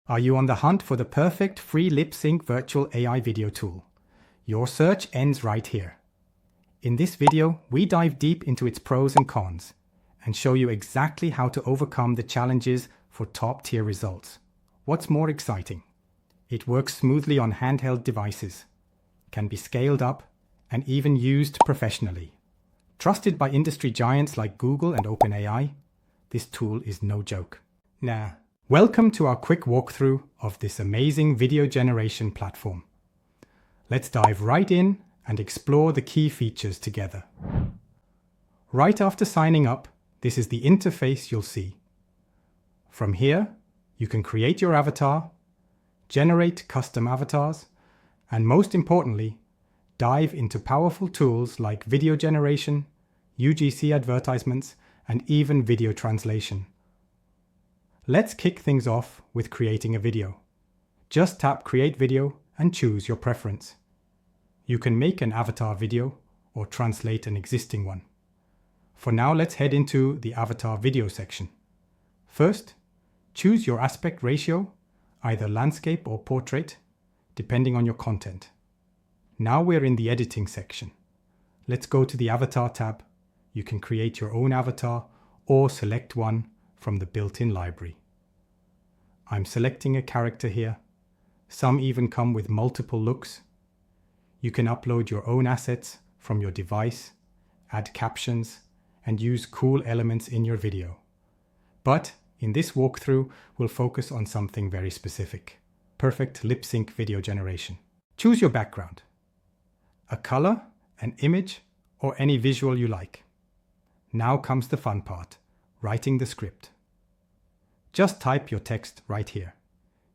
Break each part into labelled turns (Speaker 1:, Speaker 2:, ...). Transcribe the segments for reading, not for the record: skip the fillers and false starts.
Speaker 1: Are you on the hunt for the perfect free lip-sync virtual AI video tool? Your search ends right here. In this video, we dive deep into its pros and cons and show you exactly how to overcome the challenges for top-tier results. What's more exciting? It works smoothly on handheld devices, can be scaled up, and even used professionally. Trusted by industry giants like Google and OpenAI, this tool is no joke. Now, welcome to our quick walkthrough of this amazing video generation platform. Let's dive right in and explore the key features together. Right after signing up, this is the interface you'll see. From here, you can create your avatar, generate custom avatars, and most importantly, dive into powerful tools like video generation, UGC advertisements, and even video translation. Let's kick things off with creating a video. Just tap Create Video and choose your preference. You can make an avatar video or translate an existing one. For now, let's head into the avatar video section. First, choose your aspect ratio, either landscape or portrait, depending on your content. Now we're in the editing section. Let's go to the Avatar tab. You can create your own avatar or select one from the built-in library. I'm selecting a character here. Some even come with multiple looks. You can upload your own assets from your device, add captions, and use cool elements in your video. But in this walkthrough, we'll focus on something very specific: perfect lip-sync video generation. Choose your background, a color, an image, or any visual you like. Now comes the fun part, writing the script. Just type your text right here.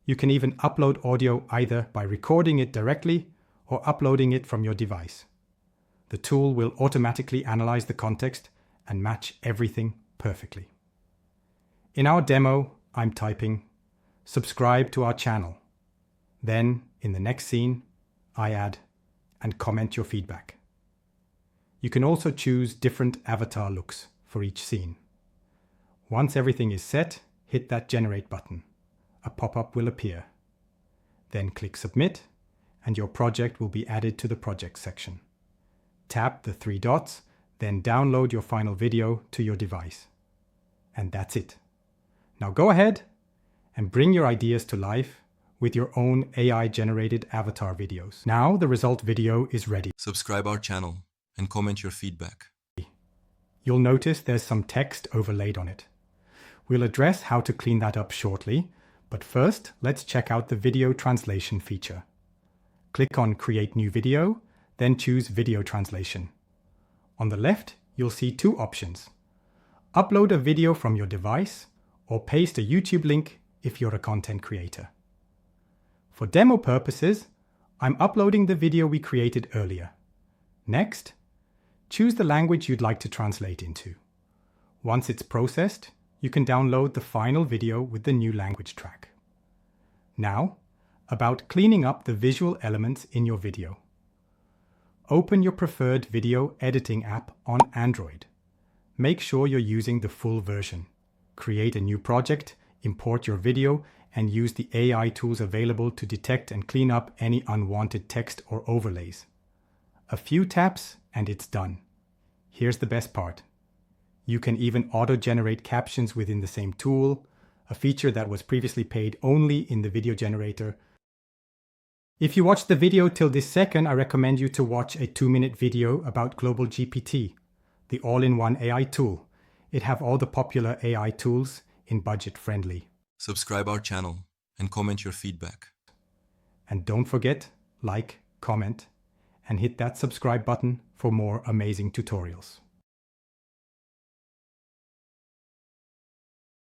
Speaker 1: You can even upload audio either by recording it directly or uploading it from your device. The tool will automatically analyze the context and match everything perfectly. In our demo, I'm typing, "Subscribe to our channel." Then, in the next scene, I add, "and comment your feedback." You can also choose different avatar looks for each scene. Once everything is set, hit that Generate button. A pop-up will appear. Then click Submit, and your project will be added to the Project section. Tap the three dots, then download your final video to your device. And that's it. Now go ahead and bring your ideas to life with your own AI-generated avatar videos. Now the result video is ready.
Speaker 2: Subscribe our channel and comment your feedback.
Speaker 1: You'll notice there's some text overlaid on it. We'll address how to clean that up shortly, but first let's check out the video translation feature. Click on Create New Video, then choose Video Translation. On the left, you'll see two options: upload a video from your device or paste a YouTube link if you're a content creator. For demo purposes, I'm uploading the video we created earlier. Next, choose the language you'd like to translate into. Once it's processed, you can download the final video with the new language track. Now, about cleaning up the visual elements in your video. Open your preferred video editing app on Android. Make sure you're using the full version. Create a new project, import your video, and use the AI tools available to detect and clean up any unwanted text or overlays. A few taps and it's done. Here's the best part. You can even auto-generate captions within the same tool, a feature that was previously paid only in the video generator. If you watched the video till this second, I recommend you to watch a 2-minute video about Global GPT, the all-in-one AI tool. It have all the popular AI tools in budget-friendly.
Speaker 2: Subscribe our channel and comment your feedback.
Speaker 1: And don't forget, like, comment, and hit that subscribe button for more amazing tutorials.